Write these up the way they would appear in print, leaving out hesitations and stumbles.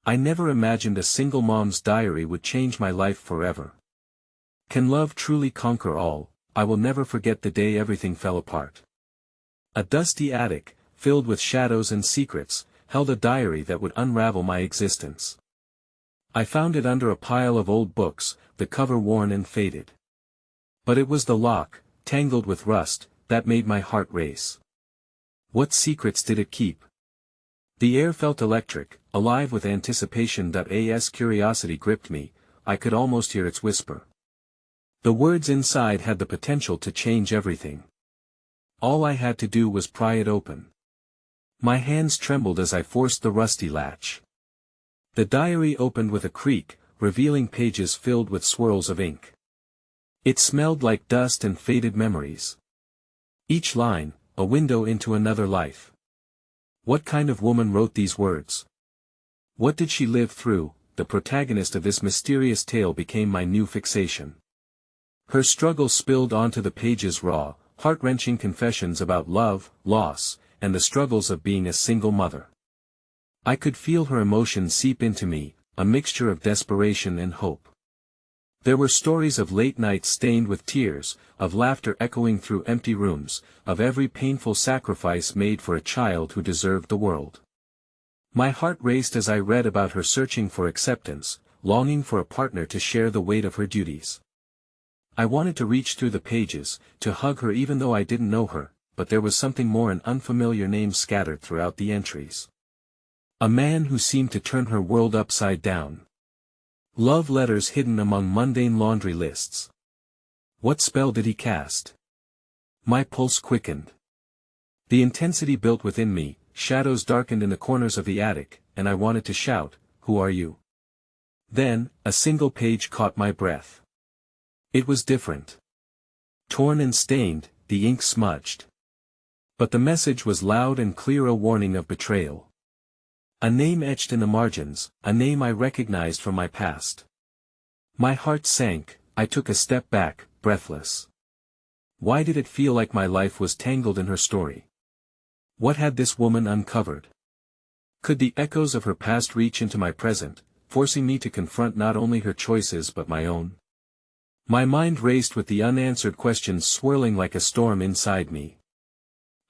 I never imagined a single mom's diary would change my life forever. Can love truly conquer all? I will never forget the day everything fell apart. A dusty attic, filled with shadows and secrets, held a diary that would unravel my existence. I found it under a pile of old books, the cover worn and faded. But it was the lock, tangled with rust, that made my heart race. What secrets did it keep? The air felt electric, alive with anticipation. As curiosity gripped me, I could almost hear its whisper. The words inside had the potential to change everything. All I had to do was pry it open. My hands trembled as I forced the rusty latch. The diary opened with a creak, revealing pages filled with swirls of ink. It smelled like dust and faded memories. Each line, a window into another life. What kind of woman wrote these words? What did she live through? The protagonist of this mysterious tale became my new fixation. Her struggles spilled onto the pages, raw, heart-wrenching confessions about love, loss, and the struggles of being a single mother. I could feel her emotions seep into me, a mixture of desperation and hope. There were stories of late nights stained with tears, of laughter echoing through empty rooms, of every painful sacrifice made for a child who deserved the world. My heart raced as I read about her searching for acceptance, longing for a partner to share the weight of her duties. I wanted to reach through the pages, to hug her even though I didn't know her, but there was something more: an unfamiliar name scattered throughout the entries. A man who seemed to turn her world upside down. Love letters hidden among mundane laundry lists. What spell did he cast? My pulse quickened. The intensity built within me, shadows darkened in the corners of the attic, and I wanted to shout, "Who are you?" Then, a single page caught my breath. It was different. Torn and stained, the ink smudged. But the message was loud and clear, a warning of betrayal. A name etched in the margins, a name I recognized from my past. My heart sank, I took a step back, breathless. Why did it feel like my life was tangled in her story? What had this woman uncovered? Could the echoes of her past reach into my present, forcing me to confront not only her choices but my own? My mind raced with the unanswered questions swirling like a storm inside me.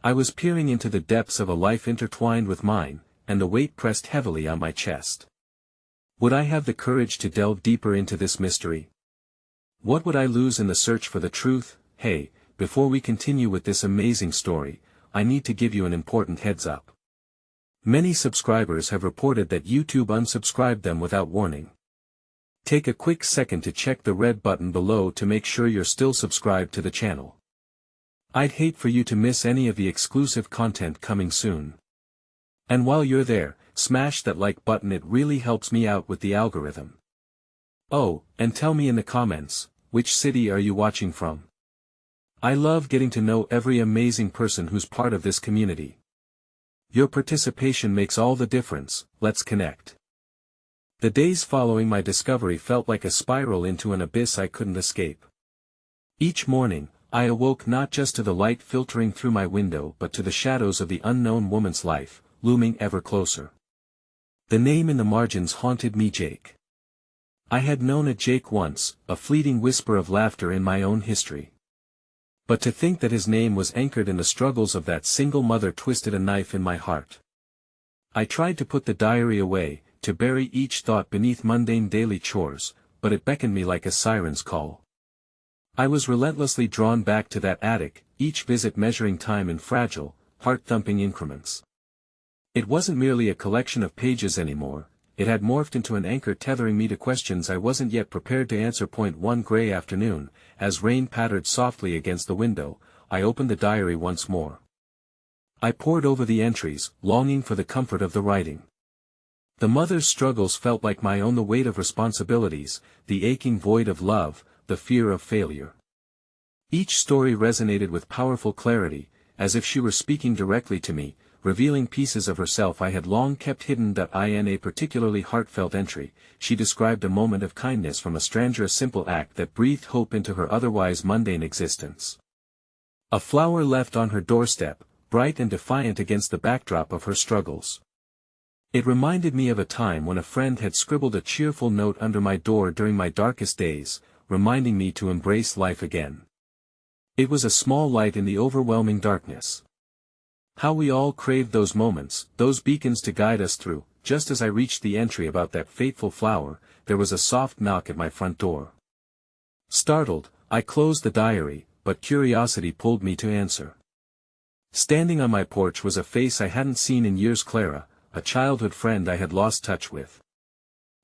I was peering into the depths of a life intertwined with mine, and the weight pressed heavily on my chest. Would I have the courage to delve deeper into this mystery? What would I lose in the search for the truth? Hey, before we continue with this amazing story, I need to give you an important heads up. Many subscribers have reported that YouTube unsubscribed them without warning. Take a quick second to check the red button below to make sure you're still subscribed to the channel. I'd hate for you to miss any of the exclusive content coming soon. And while you're there, smash that like button, it really helps me out with the algorithm. Oh, and tell me in the comments, which city are you watching from? I love getting to know every amazing person who's part of this community. Your participation makes all the difference. Let's connect. The days following my discovery felt like a spiral into an abyss I couldn't escape. Each morning, I awoke not just to the light filtering through my window but to the shadows of the unknown woman's life, looming ever closer. The name in the margins haunted me: Jake. I had known a Jake once, a fleeting whisper of laughter in my own history. But to think that his name was anchored in the struggles of that single mother twisted a knife in my heart. I tried to put the diary away, to bury each thought beneath mundane daily chores, but it beckoned me like a siren's call. I was relentlessly drawn back to that attic, each visit measuring time in fragile, heart-thumping increments. It wasn't merely a collection of pages anymore, it had morphed into an anchor tethering me to questions I wasn't yet prepared to answer. One gray afternoon, as rain pattered softly against the window, I opened the diary once more. I pored over the entries, longing for the comfort of the writing. The mother's struggles felt like my own, the weight of responsibilities, the aching void of love, the fear of failure. Each story resonated with powerful clarity, as if she were speaking directly to me, revealing pieces of herself I had long kept hidden. In a particularly heartfelt entry, she described a moment of kindness from a stranger, a simple act that breathed hope into her otherwise mundane existence. A flower left on her doorstep, bright and defiant against the backdrop of her struggles. It reminded me of a time when a friend had scribbled a cheerful note under my door during my darkest days, reminding me to embrace life again. It was a small light in the overwhelming darkness. How we all craved those moments, those beacons to guide us through. Just as I reached the entry about that fateful flower, there was a soft knock at my front door. Startled, I closed the diary, but curiosity pulled me to answer. Standing on my porch was a face I hadn't seen in years: Clara, a childhood friend I had lost touch with.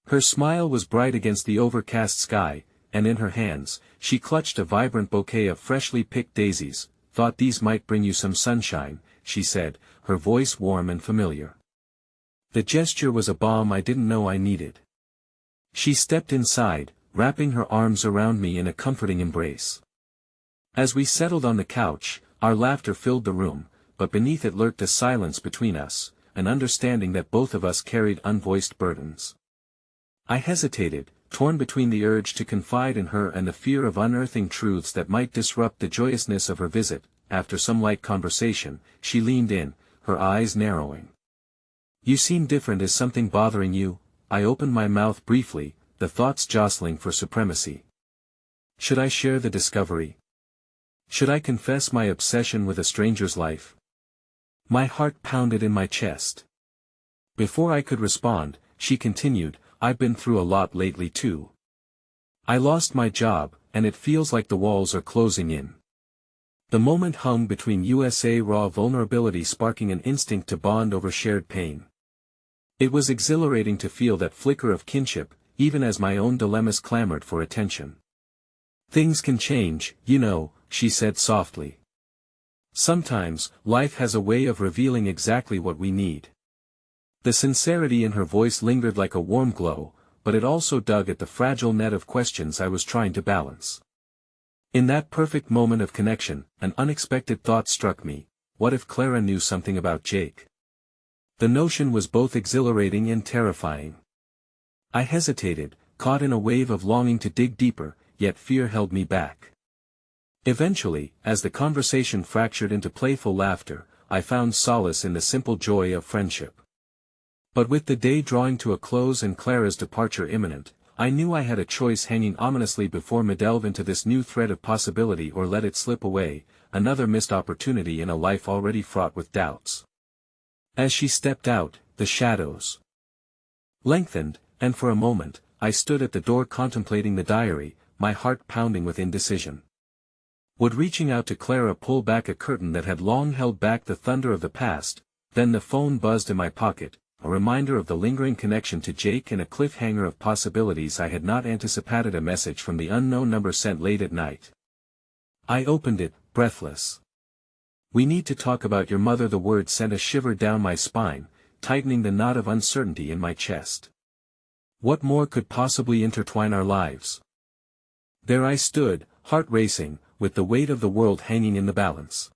Her smile was bright against the overcast sky, and in her hands, she clutched a vibrant bouquet of freshly picked daisies. "Thought these might bring you some sunshine," she said, her voice warm and familiar. The gesture was a balm I didn't know I needed. She stepped inside, wrapping her arms around me in a comforting embrace. As we settled on the couch, our laughter filled the room, but beneath it lurked a silence between us, an understanding that both of us carried unvoiced burdens. I hesitated, torn between the urge to confide in her and the fear of unearthing truths that might disrupt the joyousness of her visit. After some light conversation, she leaned in, her eyes narrowing. "You seem different. Is something bothering you?" I opened my mouth briefly, the thoughts jostling for supremacy. Should I share the discovery? Should I confess my obsession with a stranger's life? My heart pounded in my chest. Before I could respond, she continued, "I've been through a lot lately too. I lost my job, and it feels like the walls are closing in." The moment hung between us, raw vulnerability sparking an instinct to bond over shared pain. It was exhilarating to feel that flicker of kinship, even as my own dilemmas clamored for attention. "Things can change, you know," she said softly. "Sometimes, life has a way of revealing exactly what we need." The sincerity in her voice lingered like a warm glow, but it also dug at the fragile net of questions I was trying to balance. In that perfect moment of connection, an unexpected thought struck me: what if Clara knew something about Jake? The notion was both exhilarating and terrifying. I hesitated, caught in a wave of longing to dig deeper, yet fear held me back. Eventually, as the conversation fractured into playful laughter, I found solace in the simple joy of friendship. But with the day drawing to a close and Clara's departure imminent, I knew I had a choice hanging ominously before me: delve into this new thread of possibility or let it slip away, another missed opportunity in a life already fraught with doubts. As she stepped out, the shadows lengthened, and for a moment, I stood at the door contemplating the diary, my heart pounding with indecision. Would reaching out to Clara pull back a curtain that had long held back the thunder of the past? Then the phone buzzed in my pocket, a reminder of the lingering connection to Jake and a cliffhanger of possibilities I had not anticipated. A message from the unknown number sent late at night. I opened it, breathless. "We need to talk about your mother." The word sent a shiver down my spine, tightening the knot of uncertainty in my chest. What more could possibly intertwine our lives? There I stood, heart racing, with the weight of the world hanging in the balance.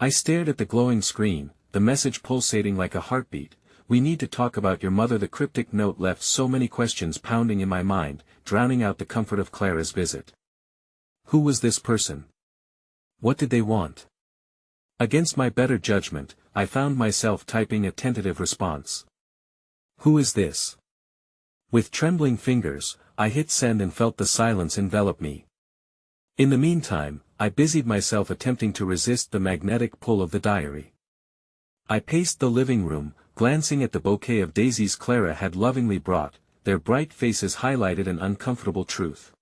I stared at the glowing screen, the message pulsating like a heartbeat: "We need to talk about your mother." The cryptic note left so many questions pounding in my mind, drowning out the comfort of Clara's visit. Who was this person? What did they want? Against my better judgment, I found myself typing a tentative response. "Who is this?" With trembling fingers, I hit send and felt the silence envelop me. In the meantime, I busied myself attempting to resist the magnetic pull of the diary. I paced the living room, glancing at the bouquet of daisies Clara had lovingly brought. Their bright faces highlighted an uncomfortable truth.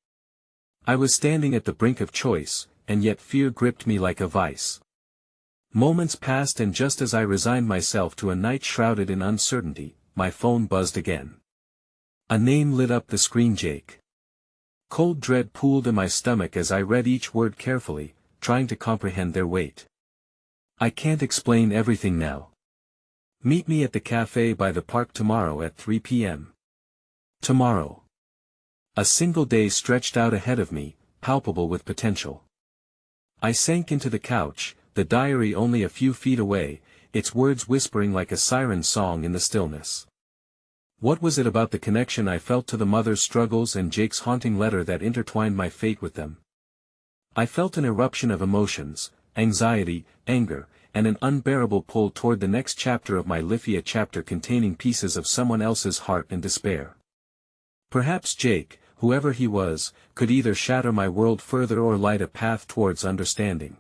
I was standing at the brink of choice, and yet fear gripped me like a vice. Moments passed, and just as I resigned myself to a night shrouded in uncertainty, my phone buzzed again. A name lit up the screen: Jake. Cold dread pooled in my stomach as I read each word carefully, trying to comprehend their weight. "I can't explain everything now. Meet me at the cafe by the park tomorrow at 3 p.m. Tomorrow. A single day stretched out ahead of me, palpable with potential. I sank into the couch, the diary only a few feet away, its words whispering like a siren song in the stillness. What was it about the connection I felt to the mother's struggles and Jake's haunting letter that intertwined my fate with them? I felt an eruption of emotions: anxiety, anger, and an unbearable pull toward the next chapter of my life, a chapter containing pieces of someone else's heart and despair. Perhaps Jake, whoever he was, could either shatter my world further or light a path towards understanding.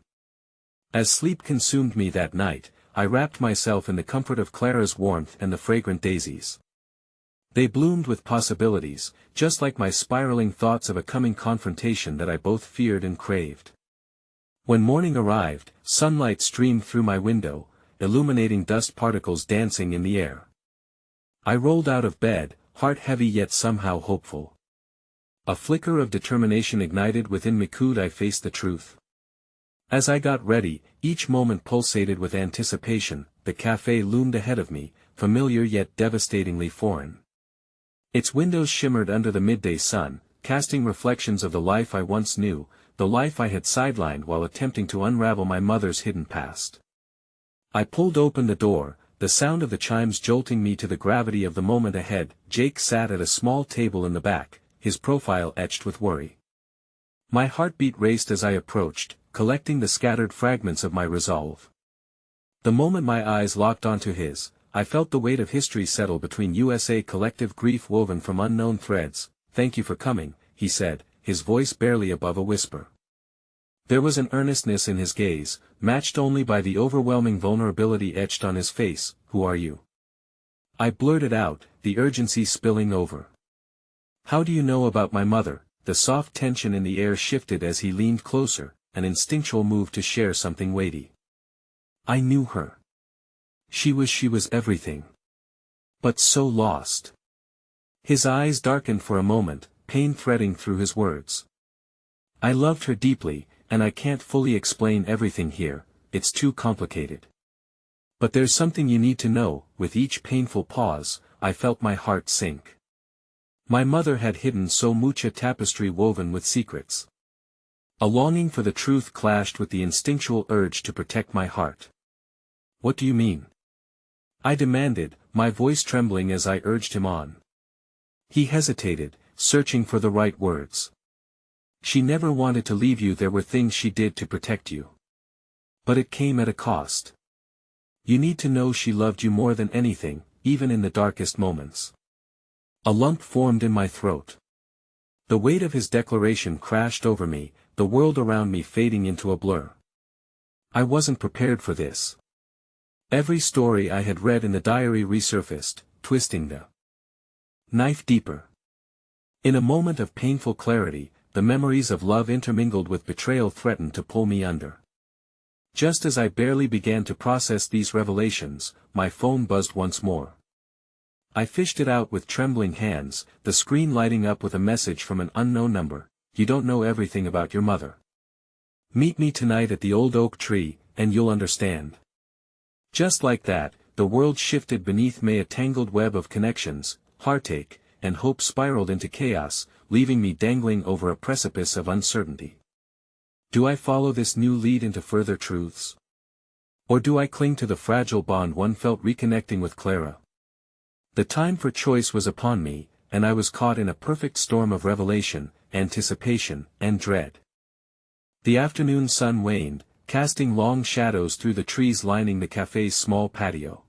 As sleep consumed me that night, I wrapped myself in the comfort of Clara's warmth and the fragrant daisies. They bloomed with possibilities, just like my spiraling thoughts of a coming confrontation that I both feared and craved. When morning arrived, sunlight streamed through my window, illuminating dust particles dancing in the air. I rolled out of bed, heart heavy yet somehow hopeful. A flicker of determination ignited within me. Could I face the truth? As I got ready, each moment pulsated with anticipation. The cafe loomed ahead of me, familiar yet devastatingly foreign. Its windows shimmered under the midday sun, casting reflections of the life I once knew, the life I had sidelined while attempting to unravel my mother's hidden past. I pulled open the door, the sound of the chimes jolting me to the gravity of the moment ahead. Jake sat at a small table in the back, his profile etched with worry. My heartbeat raced as I approached, collecting the scattered fragments of my resolve. The moment my eyes locked onto his, I felt the weight of history settle between us, a collective grief woven from unknown threads. "Thank you for coming," he said, his voice barely above a whisper. There was an earnestness in his gaze, matched only by the overwhelming vulnerability etched on his face. "Who are you?" I blurted out, the urgency spilling over. "How do you know about my mother?" The soft tension in the air shifted as he leaned closer, an instinctual move to share something weighty. "I knew her. She was everything. But so lost." His eyes darkened for a moment, pain threading through his words. "I loved her deeply, and I can't fully explain everything here, it's too complicated. But there's something you need to know." With each painful pause, I felt my heart sink. My mother had hidden so much, a tapestry woven with secrets. A longing for the truth clashed with the instinctual urge to protect my heart. "What do you mean?" I demanded, my voice trembling as I urged him on. He hesitated, searching for the right words. "She never wanted to leave you. There were things she did to protect you. But it came at a cost. You need to know she loved you more than anything, even in the darkest moments." A lump formed in my throat. The weight of his declaration crashed over me, the world around me fading into a blur. I wasn't prepared for this. Every story I had read in the diary resurfaced, twisting the knife deeper. In a moment of painful clarity, the memories of love intermingled with betrayal threatened to pull me under. Just as I barely began to process these revelations, my phone buzzed once more. I fished it out with trembling hands, the screen lighting up with a message from an unknown number. "You don't know everything about your mother. Meet me tonight at the old oak tree, and you'll understand." Just like that, the world shifted beneath me. A tangled web of connections, heartache, and hope spiraled into chaos, leaving me dangling over a precipice of uncertainty. Do I follow this new lead into further truths? Or do I cling to the fragile bond one felt reconnecting with Clara? The time for choice was upon me, and I was caught in a perfect storm of revelation, anticipation, and dread. The afternoon sun waned, casting long shadows through the trees lining the cafe's small patio.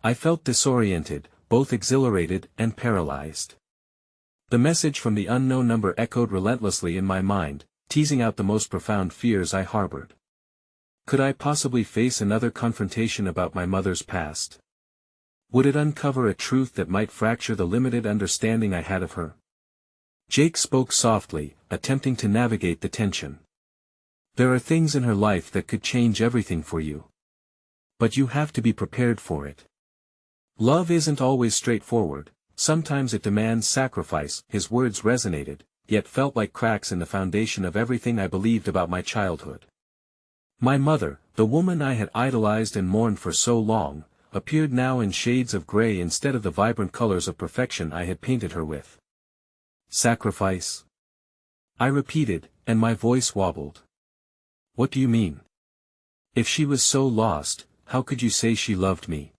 I felt disoriented, both exhilarated and paralyzed. The message from the unknown number echoed relentlessly in my mind, teasing out the most profound fears I harbored. Could I possibly face another confrontation about my mother's past? Would it uncover a truth that might fracture the limited understanding I had of her? Jake spoke softly, attempting to navigate the tension. "There are things in her life that could change everything for you. But you have to be prepared for it. Love isn't always straightforward, sometimes it demands sacrifice." His words resonated, yet felt like cracks in the foundation of everything I believed about my childhood. My mother, the woman I had idolized and mourned for so long, appeared now in shades of gray instead of the vibrant colors of perfection I had painted her with. "Sacrifice?" I repeated, and my voice wobbled. "What do you mean? If she was so lost, how could you say she loved me?"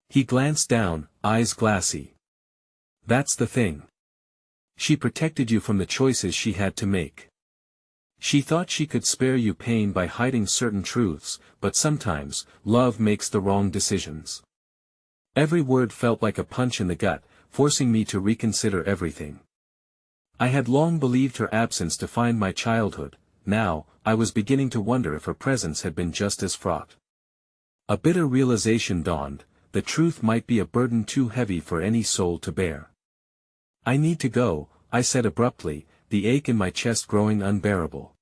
He glanced down, eyes glassy. "That's the thing. She protected you from the choices she had to make. She thought she could spare you pain by hiding certain truths, but sometimes, love makes the wrong decisions. Every word felt like a punch in the gut, forcing me to reconsider everything. I had long believed her absence defined my childhood. Now, I was beginning to wonder if her presence had been just as fraught. A bitter realization dawned: the truth might be a burden too heavy for any soul to bear. "I need to go," I said abruptly, the ache in my chest growing unbearable.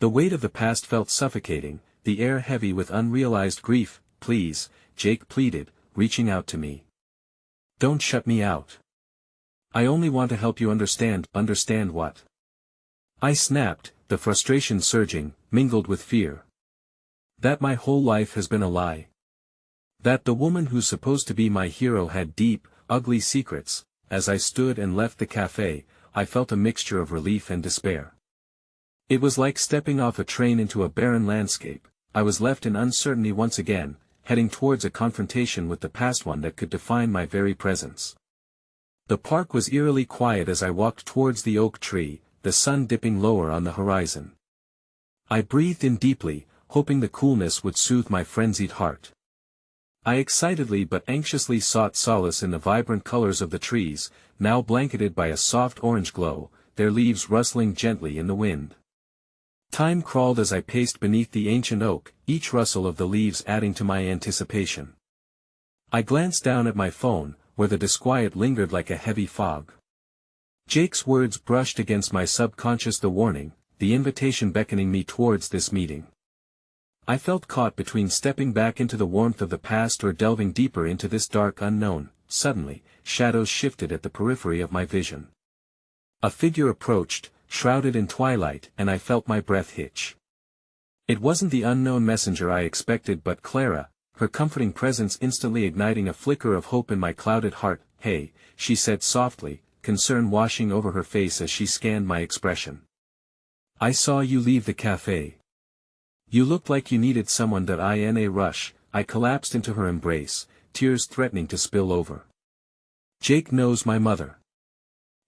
The weight of the past felt suffocating, the air heavy with unrealized grief. "Please," Jake pleaded, reaching out to me. "Don't shut me out. I only want to help you understand." "Understand what?" I snapped, the frustration surging, mingled with fear. "That my whole life has been a lie. That the woman who's supposed to be my hero had deep, ugly secrets." As I stood and left the cafe, I felt a mixture of relief and despair. It was like stepping off a train into a barren landscape. I was left in uncertainty once again, heading towards a confrontation with the past, one that could define my very presence. The park was eerily quiet as I walked towards the oak tree, the sun dipping lower on the horizon. I breathed in deeply, hoping the coolness would soothe my frenzied heart. I excitedly but anxiously sought solace in the vibrant colors of the trees, now blanketed by a soft orange glow, their leaves rustling gently in the wind. Time crawled as I paced beneath the ancient oak, each rustle of the leaves adding to my anticipation. I glanced down at my phone, where the disquiet lingered like a heavy fog. Jake's words brushed against my subconscious, the warning, the invitation beckoning me towards this meeting. I felt caught between stepping back into the warmth of the past or delving deeper into this dark unknown. Suddenly, shadows shifted at the periphery of my vision. A figure approached, shrouded in twilight, and I felt my breath hitch. It wasn't the unknown messenger I expected, but Clara, her comforting presence instantly igniting a flicker of hope in my clouded heart. "Hey," she said softly, concern washing over her face as she scanned my expression. "I saw you leave the cafe. You looked like you needed someone." In a rush, I collapsed into her embrace, tears threatening to spill over. "Jake knows my mother.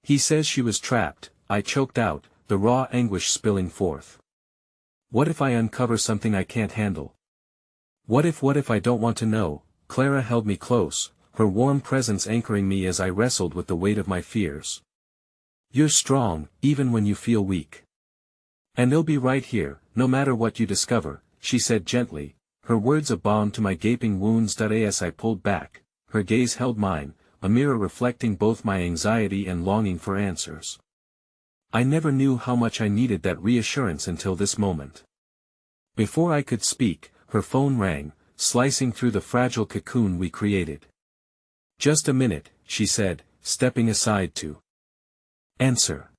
He says she was trapped," I choked out, the raw anguish spilling forth. "What if I uncover something I can't handle? What if I don't want to know?" Clara held me close, her warm presence anchoring me as I wrestled with the weight of my fears. "You're strong, even when you feel weak. And they'll be right here, no matter what you discover," she said gently, her words a balm to my gaping wounds. As I pulled back, her gaze held mine, a mirror reflecting both my anxiety and longing for answers. I never knew how much I needed that reassurance until this moment. Before I could speak, her phone rang, slicing through the fragile cocoon we created. "Just a minute," she said, stepping aside to answer.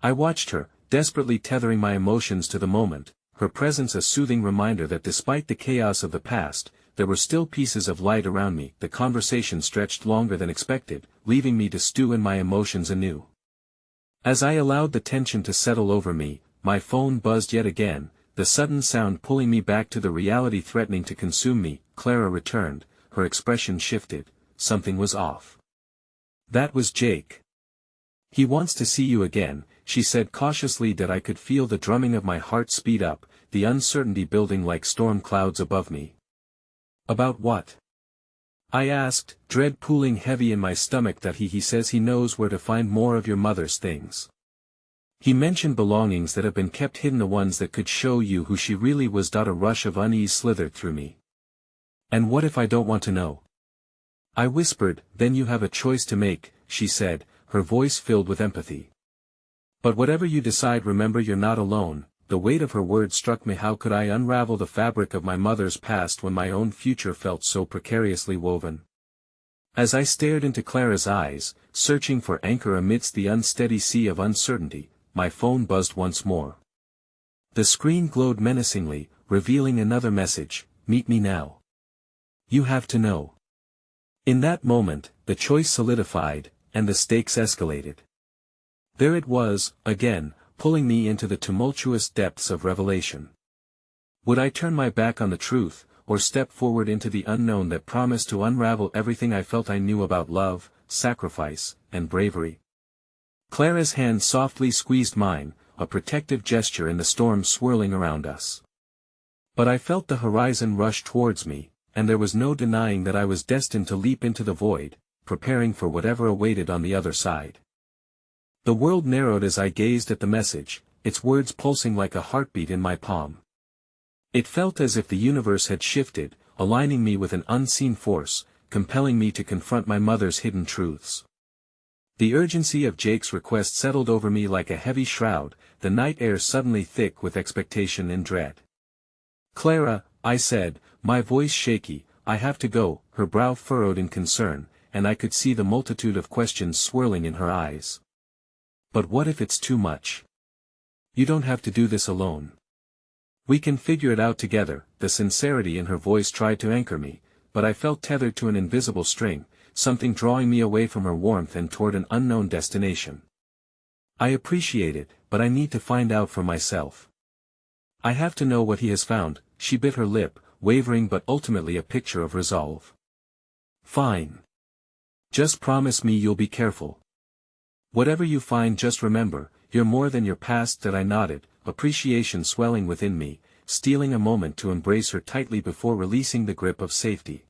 I watched her, desperately tethering my emotions to the moment, her presence a soothing reminder that despite the chaos of the past, there were still pieces of light around me. The conversation stretched longer than expected, leaving me to stew in my emotions anew. As I allowed the tension to settle over me, my phone buzzed yet again, the sudden sound pulling me back to the reality threatening to consume me. Clara returned, her expression shifted. Something was off. "That was Jake. He wants to see you again," she said cautiously. I could feel the drumming of my heart speed up, the uncertainty building like storm clouds above me. "About what?" I asked, dread pooling heavy in my stomach. He says he knows where to find more of your mother's things. He mentioned belongings that have been kept hidden, the ones that could show you who she really was. A rush of unease slithered through me. "And what if I don't want to know?" I whispered. "Then you have a choice to make," she said, her voice filled with empathy. "But whatever you decide, remember you're not alone." The weight of her words struck me. How could I unravel the fabric of my mother's past when my own future felt so precariously woven? As I stared into Clara's eyes, searching for anchor amidst the unsteady sea of uncertainty, my phone buzzed once more. The screen glowed menacingly, revealing another message: "Meet me now. You have to know." In that moment, the choice solidified, and the stakes escalated. There it was, again, pulling me into the tumultuous depths of revelation. Would I turn my back on the truth, or step forward into the unknown that promised to unravel everything I felt I knew about love, sacrifice, and bravery? Clara's hand softly squeezed mine, a protective gesture in the storm swirling around us. But I felt the horizon rush towards me, and there was no denying that I was destined to leap into the void, preparing for whatever awaited on the other side. The world narrowed as I gazed at the message, its words pulsing like a heartbeat in my palm. It felt as if the universe had shifted, aligning me with an unseen force, compelling me to confront my mother's hidden truths. The urgency of Jake's request settled over me like a heavy shroud, the night air suddenly thick with expectation and dread. "Clara," I said, my voice shaky, "I have to go," her brow furrowed in concern, and I could see the multitude of questions swirling in her eyes. "But what if it's too much? You don't have to do this alone. We can figure it out together." The sincerity in her voice tried to anchor me, but I felt tethered to an invisible string, something drawing me away from her warmth and toward an unknown destination. "I appreciate it, but I need to find out for myself. I have to know what he has found." She bit her lip, wavering but ultimately a picture of resolve. "Fine. Just promise me you'll be careful. Whatever you find, just remember, you're more than your past." That I nodded, appreciation swelling within me, stealing a moment to embrace her tightly before releasing the grip of safety.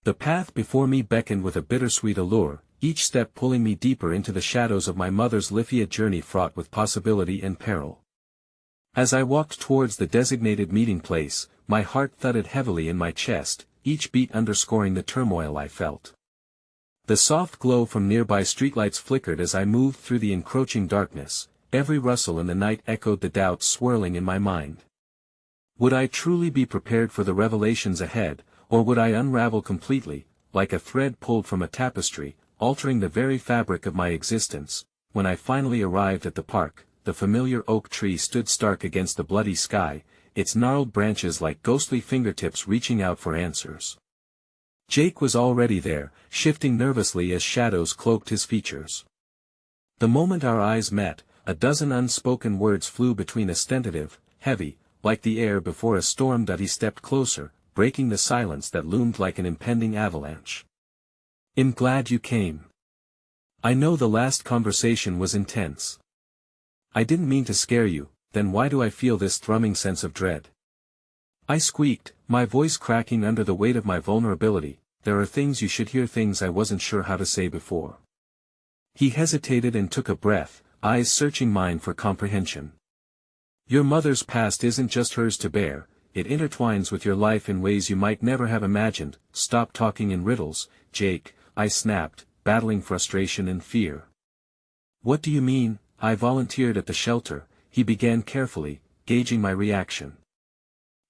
The path before me beckoned with a bittersweet allure, each step pulling me deeper into the shadows of my mother's Lithia journey fraught with possibility and peril. As I walked towards the designated meeting place, my heart thudded heavily in my chest, each beat underscoring the turmoil I felt. The soft glow from nearby streetlights flickered as I moved through the encroaching darkness, every rustle in the night echoed the doubts swirling in my mind. Would I truly be prepared for the revelations ahead, or would I unravel completely, like a thread pulled from a tapestry, altering the very fabric of my existence? When I finally arrived at the park, the familiar oak tree stood stark against the bloody sky, its gnarled branches like ghostly fingertips reaching out for answers. Jake was already there, shifting nervously as shadows cloaked his features. The moment our eyes met, a dozen unspoken words flew between us, tentative, heavy, like the air before a storm. That he stepped closer, breaking the silence that loomed like an impending avalanche. "I'm glad you came. I know the last conversation was intense. I didn't mean to scare you." "Then why do I feel this thrumming sense of dread?" I squeaked, my voice cracking under the weight of my vulnerability. "There are things you should hear, things I wasn't sure how to say before." He hesitated and took a breath, eyes searching mine for comprehension. "Your mother's past isn't just hers to bear, it intertwines with your life in ways you might never have imagined." "Stop talking in riddles, Jake," I snapped, battling frustration and fear. "What do you mean?" "I volunteered at the shelter," he began carefully, gauging my reaction.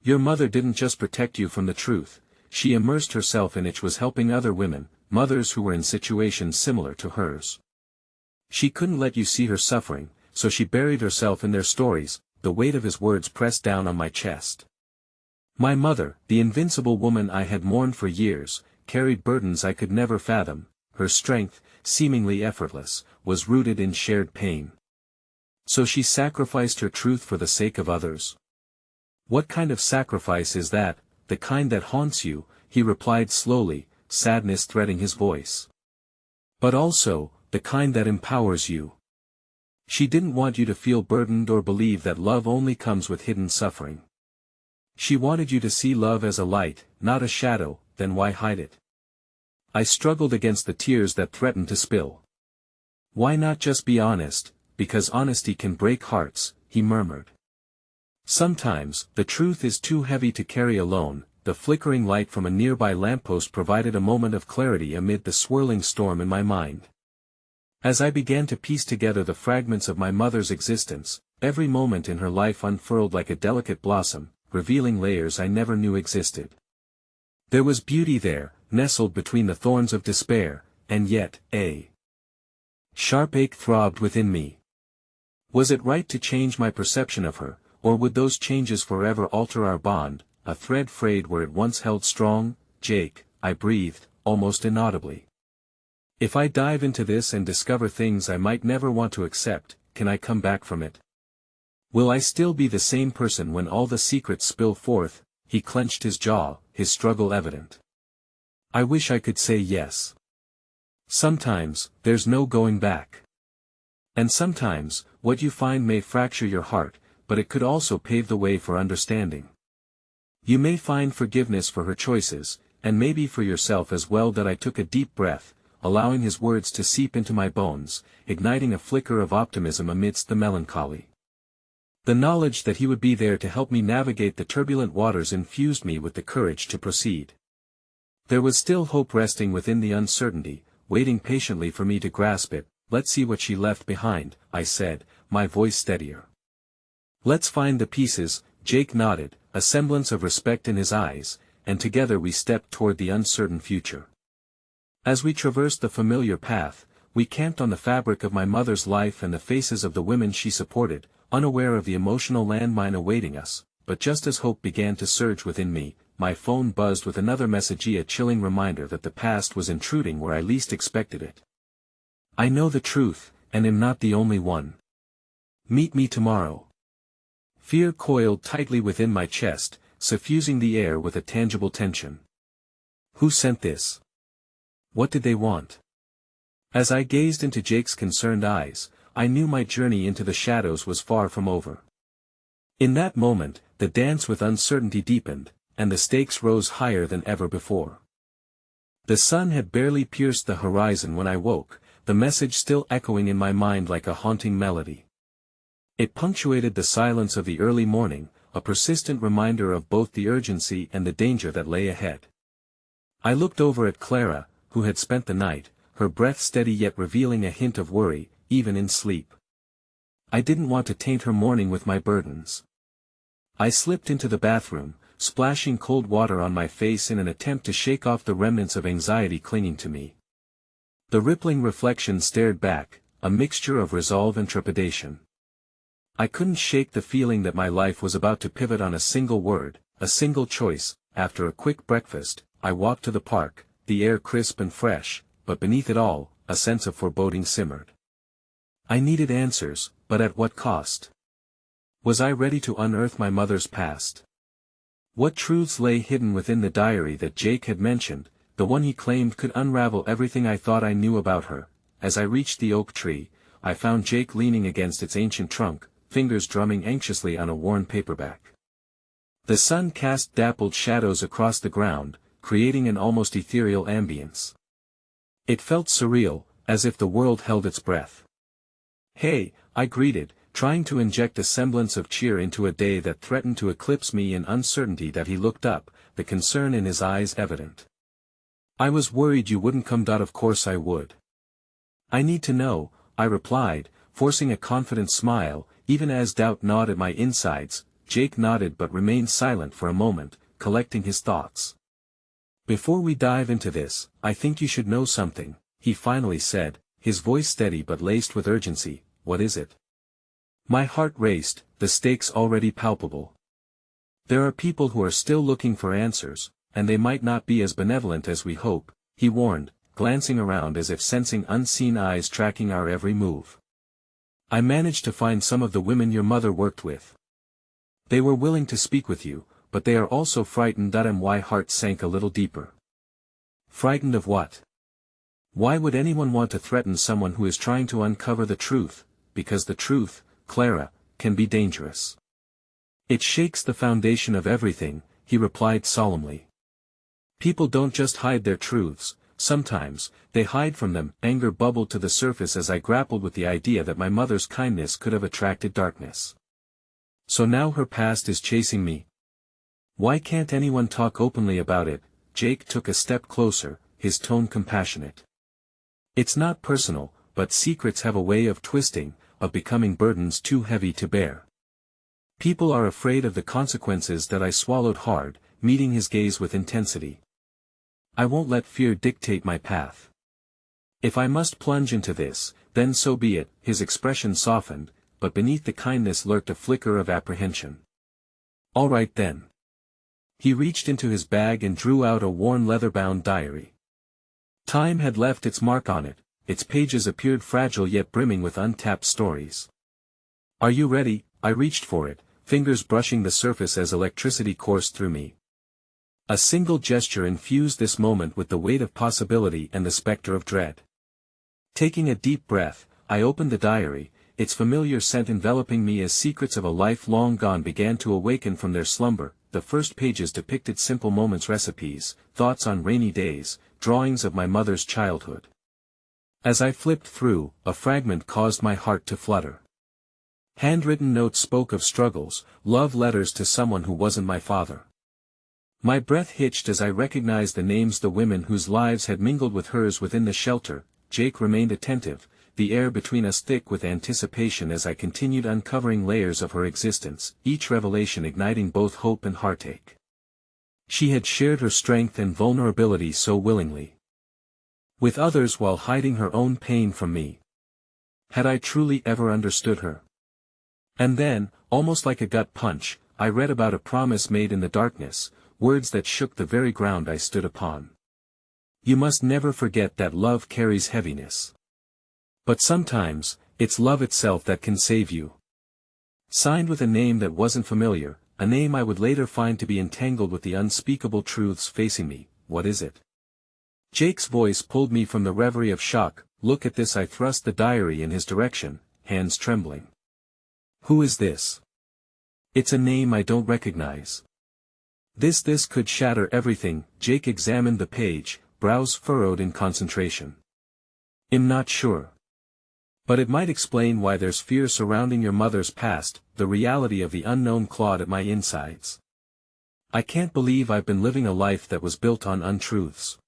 "Your mother didn't just protect you from the truth, she immersed herself in it, was helping other women, mothers who were in situations similar to hers. She couldn't let you see her suffering, so she buried herself in their stories." The weight of his words pressed down on my chest. My mother, the invincible woman I had mourned for years, carried burdens I could never fathom. Her strength, seemingly effortless, was rooted in shared pain. So she sacrificed her truth for the sake of others. "What kind of sacrifice is that?" "The kind that haunts you," he replied slowly, sadness threading his voice. "But also, the kind that empowers you. She didn't want you to feel burdened or believe that love only comes with hidden suffering. She wanted you to see love as a light, not a shadow." "Then why hide it?" I struggled against the tears that threatened to spill. "Why not just be honest?" "Because honesty can break hearts," he murmured. "Sometimes, the truth is too heavy to carry alone." The flickering light from a nearby lamppost provided a moment of clarity amid the swirling storm in my mind. As I began to piece together the fragments of my mother's existence, every moment in her life unfurled like a delicate blossom, revealing layers I never knew existed. There was beauty there, nestled between the thorns of despair, and yet, a sharp ache throbbed within me. Was it right to change my perception of her, or would those changes forever alter our bond, a thread frayed where it once held strong? "Jake," I breathed, almost inaudibly. "If I dive into this and discover things I might never want to accept, can I come back from it? Will I still be the same person when all the secrets spill forth?" He clenched his jaw, his struggle evident. I wish I could say yes. Sometimes, there's no going back. And sometimes, what you find may fracture your heart, but it could also pave the way for understanding. You may find forgiveness for her choices, and maybe for yourself as well. That I took a deep breath, allowing his words to seep into my bones, igniting a flicker of optimism amidst the melancholy. The knowledge that he would be there to help me navigate the turbulent waters infused me with the courage to proceed. There was still hope resting within the uncertainty, waiting patiently for me to grasp it. "Let's see what she left behind," I said, my voice steadier. "Let's find the pieces," Jake nodded, a semblance of respect in his eyes, and together we stepped toward the uncertain future. As we traversed the familiar path, we camped on the fabric of my mother's life and the faces of the women she supported, unaware of the emotional landmine awaiting us. But just as hope began to surge within me, my phone buzzed with another message, a chilling reminder that the past was intruding where I least expected it. "I know the truth, and am not the only one. Meet me tomorrow." Fear coiled tightly within my chest, suffusing the air with a tangible tension. Who sent this? What did they want? As I gazed into Jake's concerned eyes, I knew my journey into the shadows was far from over. In that moment, the dance with uncertainty deepened, and the stakes rose higher than ever before. The sun had barely pierced the horizon when I woke, the message still echoing in my mind like a haunting melody. It punctuated the silence of the early morning, a persistent reminder of both the urgency and the danger that lay ahead. I looked over at Clara, who had spent the night, her breath steady yet revealing a hint of worry, even in sleep. I didn't want to taint her morning with my burdens. I slipped into the bathroom, splashing cold water on my face in an attempt to shake off the remnants of anxiety clinging to me. The rippling reflection stared back, a mixture of resolve and trepidation. I couldn't shake the feeling that my life was about to pivot on a single word, a single choice. After a quick breakfast, I walked to the park, the air crisp and fresh, but beneath it all, a sense of foreboding simmered. I needed answers, but at what cost? Was I ready to unearth my mother's past? What truths lay hidden within the diary that Jake had mentioned, the one he claimed could unravel everything I thought I knew about her? As I reached the oak tree, I found Jake leaning against its ancient trunk, fingers drumming anxiously on a worn paperback. The sun cast dappled shadows across the ground, creating an almost ethereal ambience. It felt surreal, as if the world held its breath. "Hey," I greeted, trying to inject a semblance of cheer into a day that threatened to eclipse me in uncertainty. That he looked up, the concern in his eyes evident. "I was worried you wouldn't come." "Of course I would. I need to know," I replied, forcing a confident smile, even as doubt gnawed at my insides. Jake nodded but remained silent for a moment, collecting his thoughts. "Before we dive into this, I think you should know something," he finally said, his voice steady but laced with urgency. "What is it?" My heart raced, the stakes already palpable. "There are people who are still looking for answers, and they might not be as benevolent as we hope," he warned, glancing around as if sensing unseen eyes tracking our every move. "I managed to find some of the women your mother worked with. They were willing to speak with you, but they are also frightened." My heart sank a little deeper. Frightened of what? Why would anyone want to threaten someone who is trying to uncover the truth? Because the truth, Clara, can be dangerous. "It shakes the foundation of everything," he replied solemnly. "People don't just hide their truths, sometimes, they hide from them." Anger bubbled to the surface as I grappled with the idea that my mother's kindness could have attracted darkness. So now her past is chasing me. Why can't anyone talk openly about it? Jake took a step closer, his tone compassionate. "It's not personal, but secrets have a way of twisting, of becoming burdens too heavy to bear. People are afraid of the consequences." That I swallowed hard, meeting his gaze with intensity. "I won't let fear dictate my path. If I must plunge into this, then so be it." His expression softened, but beneath the kindness lurked a flicker of apprehension. "All right then." He reached into his bag and drew out a worn leather-bound diary. Time had left its mark on it, its pages appeared fragile yet brimming with untapped stories. "Are you ready?" I reached for it, fingers brushing the surface as electricity coursed through me. A single gesture infused this moment with the weight of possibility and the specter of dread. Taking a deep breath, I opened the diary, its familiar scent enveloping me as secrets of a life long gone began to awaken from their slumber. The first pages depicted simple moments, recipes, thoughts on rainy days, drawings of my mother's childhood. As I flipped through, a fragment caused my heart to flutter. Handwritten notes spoke of struggles, love letters to someone who wasn't my father. My breath hitched as I recognized the names, the women whose lives had mingled with hers within the shelter. Jake remained attentive, the air between us thick with anticipation as I continued uncovering layers of her existence, each revelation igniting both hope and heartache. She had shared her strength and vulnerability so willingly with others while hiding her own pain from me. Had I truly ever understood her? And then, almost like a gut punch, I read about a promise made in the darkness, words that shook the very ground I stood upon. You must never forget that love carries heaviness. But sometimes, it's love itself that can save you. Signed with a name that wasn't familiar, a name I would later find to be entangled with the unspeakable truths facing me. What is it? Jake's voice pulled me from the reverie of shock. Look at this. I thrust the diary in his direction, hands trembling. Who is this? It's a name I don't recognize. This could shatter everything. Jake examined the page, brows furrowed in concentration. I'm not sure. But it might explain why there's fear surrounding your mother's past, the reality of the unknown clawed at my insides. I can't believe I've been living a life that was built on untruths.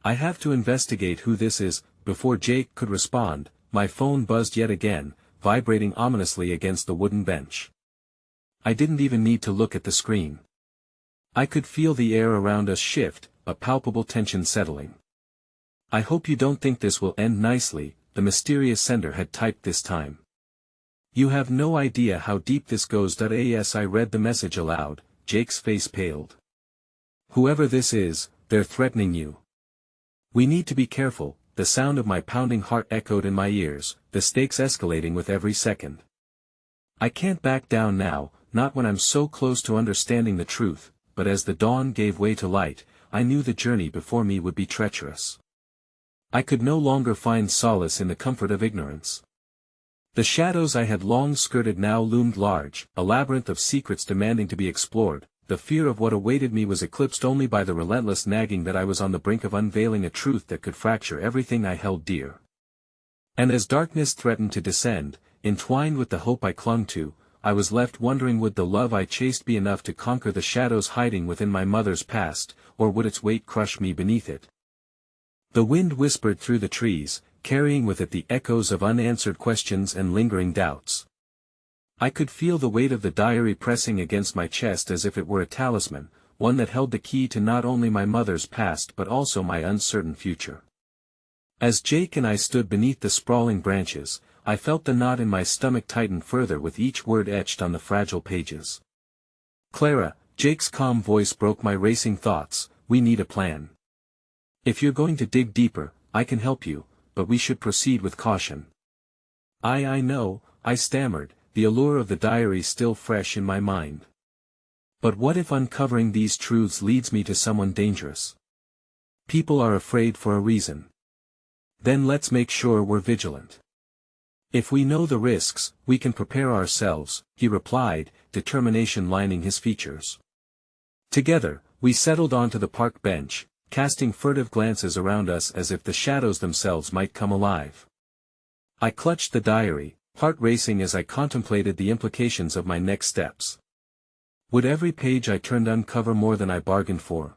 I have to investigate who this is. Before Jake could respond, my phone buzzed yet again, vibrating ominously against the wooden bench. I didn't even need to look at the screen. I could feel the air around us shift, a palpable tension settling. I hope you don't think this will end nicely, the mysterious sender had typed this time. You have no idea how deep this goes. As I read the message aloud, Jake's face paled. Whoever this is, they're threatening you. We need to be careful. The sound of my pounding heart echoed in my ears, the stakes escalating with every second. I can't back down now, not when I'm so close to understanding the truth, but as the dawn gave way to light, I knew the journey before me would be treacherous. I could no longer find solace in the comfort of ignorance. The shadows I had long skirted now loomed large, a labyrinth of secrets demanding to be explored. The fear of what awaited me was eclipsed only by the relentless nagging that I was on the brink of unveiling a truth that could fracture everything I held dear. And as darkness threatened to descend, entwined with the hope I clung to, I was left wondering, would the love I chased be enough to conquer the shadows hiding within my mother's past, or would its weight crush me beneath it? The wind whispered through the trees, carrying with it the echoes of unanswered questions and lingering doubts. I could feel the weight of the diary pressing against my chest as if it were a talisman, one that held the key to not only my mother's past but also my uncertain future. As Jake and I stood beneath the sprawling branches, I felt the knot in my stomach tighten further with each word etched on the fragile pages. Clara, Jake's calm voice broke my racing thoughts, we need a plan. If you're going to dig deeper, I can help you, but we should proceed with caution. I know, I stammered, the allure of the diary still fresh in my mind. But what if uncovering these truths leads me to someone dangerous? People are afraid for a reason. Then let's make sure we're vigilant. If we know the risks, we can prepare ourselves, he replied, determination lining his features. Together, we settled onto the park bench, casting furtive glances around us as if the shadows themselves might come alive. I clutched the diary, heart racing as I contemplated the implications of my next steps. Would every page I turned uncover more than I bargained for?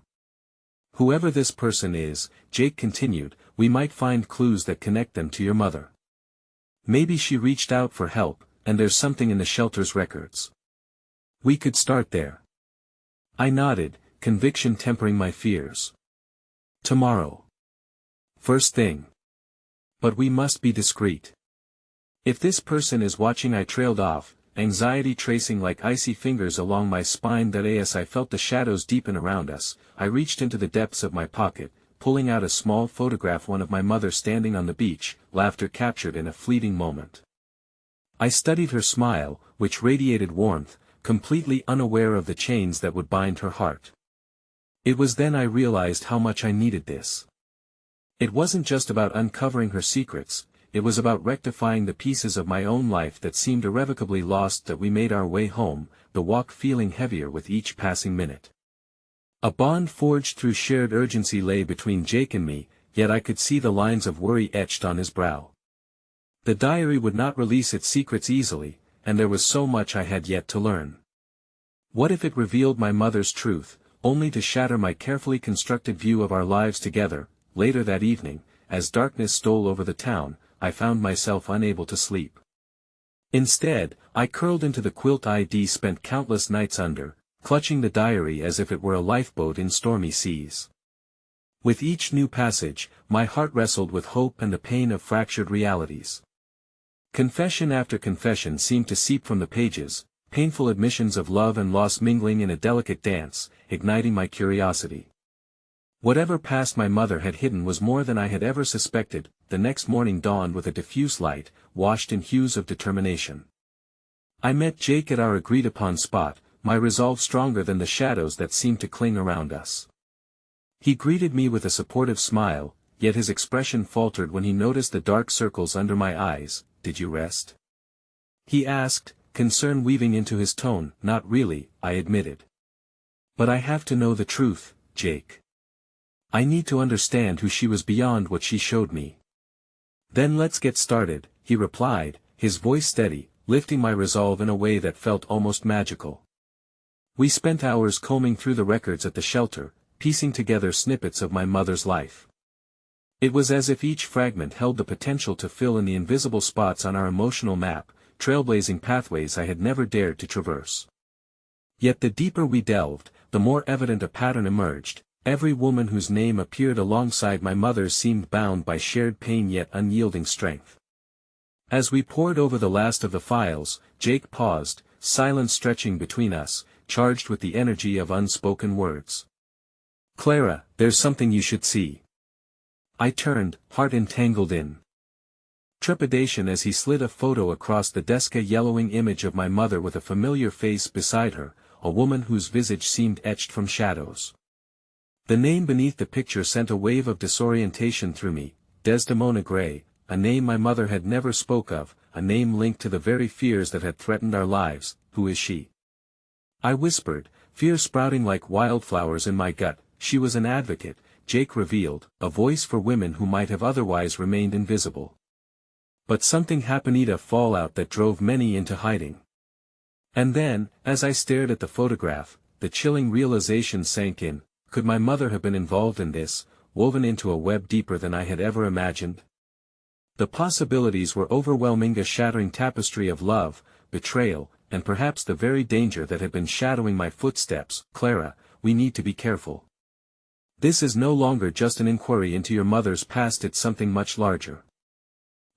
Whoever this person is, Jake continued, we might find clues that connect them to your mother. Maybe she reached out for help, and there's something in the shelter's records. We could start there. I nodded, conviction tempering my fears. Tomorrow. First thing. But we must be discreet. If this person is watching, I trailed off, anxiety tracing like icy fingers along my spine. As I felt the shadows deepen around us, I reached into the depths of my pocket, pulling out a small photograph, one of my mother standing on the beach, laughter captured in a fleeting moment. I studied her smile, which radiated warmth, completely unaware of the chains that would bind her heart. It was then I realized how much I needed this. It wasn't just about uncovering her secrets, it was about rectifying the pieces of my own life that seemed irrevocably lost. That we made our way home, the walk feeling heavier with each passing minute. A bond forged through shared urgency lay between Jake and me, yet I could see the lines of worry etched on his brow. The diary would not release its secrets easily, and there was so much I had yet to learn. What if it revealed my mother's truth, only to shatter my carefully constructed view of our lives together? Later that evening, as darkness stole over the town, I found myself unable to sleep. Instead, I curled into the quilt I'd spent countless nights under, clutching the diary as if it were a lifeboat in stormy seas. With each new passage, my heart wrestled with hope and the pain of fractured realities. Confession after confession seemed to seep from the pages, painful admissions of love and loss mingling in a delicate dance, igniting my curiosity. Whatever past my mother had hidden was more than I had ever suspected. The next morning dawned with a diffuse light, washed in hues of determination. I met Jake at our agreed-upon spot, my resolve stronger than the shadows that seemed to cling around us. He greeted me with a supportive smile, yet his expression faltered when he noticed the dark circles under my eyes. "Did you rest?" he asked, concern weaving into his tone. "Not really," I admitted. "But I have to know the truth, Jake. I need to understand who she was beyond what she showed me." "Then let's get started," he replied, his voice steady, lifting my resolve in a way that felt almost magical. We spent hours combing through the records at the shelter, piecing together snippets of my mother's life. It was as if each fragment held the potential to fill in the invisible spots on our emotional map, trailblazing pathways I had never dared to traverse. Yet the deeper we delved, the more evident a pattern emerged. Every woman whose name appeared alongside my mother's seemed bound by shared pain yet unyielding strength. As we pored over the last of the files, Jake paused, silence stretching between us, charged with the energy of unspoken words. "Clara, there's something you should see." I turned, heart entangled in trepidation as he slid a photo across the desk, a yellowing image of my mother with a familiar face beside her, a woman whose visage seemed etched from shadows. The name beneath the picture sent a wave of disorientation through me. Desdemona Gray, a name my mother had never spoke of, a name linked to the very fears that had threatened our lives. "Who is she?" I whispered, fear sprouting like wildflowers in my gut. "She was an advocate," Jake revealed, "a voice for women who might have otherwise remained invisible. But something happened, a fallout that drove many into hiding." And then, as I stared at the photograph, the chilling realization sank in. Could my mother have been involved in this, woven into a web deeper than I had ever imagined? The possibilities were overwhelming, a shattering tapestry of love, betrayal, and perhaps the very danger that had been shadowing my footsteps. "Clara, we need to be careful. This is no longer just an inquiry into your mother's past, it's something much larger.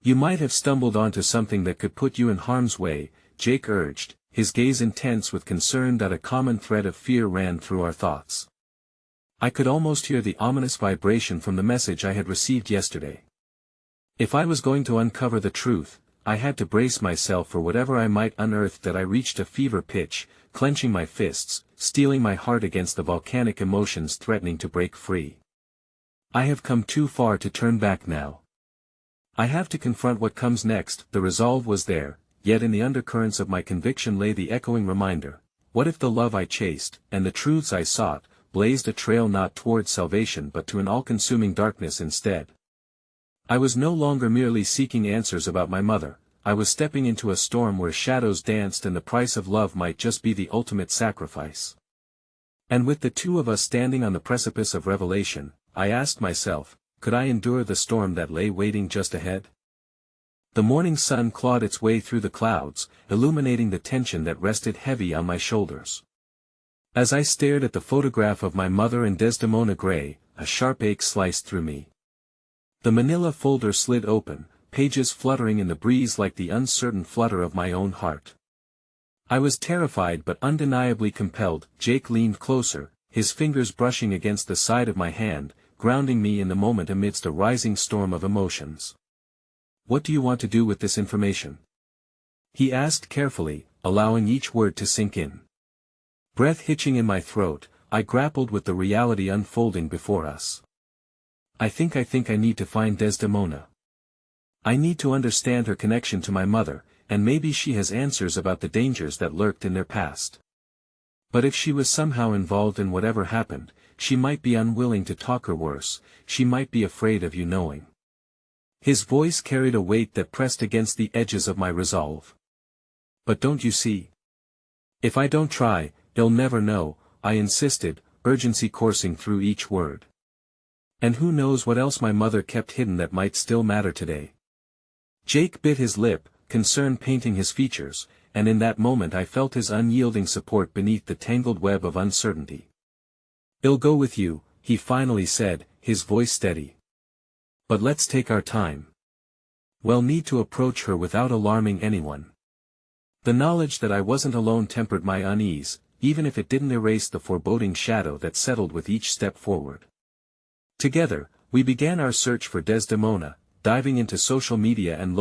You might have stumbled onto something that could put you in harm's way," Jake urged, his gaze intense with concern. That a common thread of fear ran through our thoughts. I could almost hear the ominous vibration from the message I had received yesterday. If I was going to uncover the truth, I had to brace myself for whatever I might unearth. That I reached a fever pitch, clenching my fists, steeling my heart against the volcanic emotions threatening to break free. I have come too far to turn back now. I have to confront what comes next. The resolve was there, yet in the undercurrents of my conviction lay the echoing reminder. What if the love I chased, and the truths I sought, blazed a trail not towards salvation but to an all-consuming darkness instead? I was no longer merely seeking answers about my mother. I was stepping into a storm where shadows danced, and the price of love might just be the ultimate sacrifice. And with the two of us standing on the precipice of revelation, I asked myself, could I endure the storm that lay waiting just ahead? The morning sun clawed its way through the clouds, illuminating the tension that rested heavy on my shoulders. As I stared at the photograph of my mother and Desdemona Gray, a sharp ache sliced through me. The manila folder slid open, pages fluttering in the breeze like the uncertain flutter of my own heart. I was terrified but undeniably compelled. Jake leaned closer, his fingers brushing against the side of my hand, grounding me in the moment amidst a rising storm of emotions. "What do you want to do with this information?" he asked carefully, allowing each word to sink in. Breath hitching in my throat, I grappled with the reality unfolding before us. I think I need to find Desdemona. I need to understand her connection to my mother, and maybe she has answers about the dangers that lurked in their past. But if she was somehow involved in whatever happened, she might be unwilling to talk, or worse, she might be afraid of you knowing. His voice carried a weight that pressed against the edges of my resolve. But don't you see? If I don't try, you'll never know, I insisted, urgency coursing through each word. And who knows what else my mother kept hidden that might still matter today. Jake bit his lip, concern painting his features, and in that moment I felt his unyielding support beneath the tangled web of uncertainty. "I'll go with you," he finally said, his voice steady. "But let's take our time. We'll need to approach her without alarming anyone." The knowledge that I wasn't alone tempered my unease, even if it didn't erase the foreboding shadow that settled with each step forward. Together, we began our search for Desdemona, diving into social media and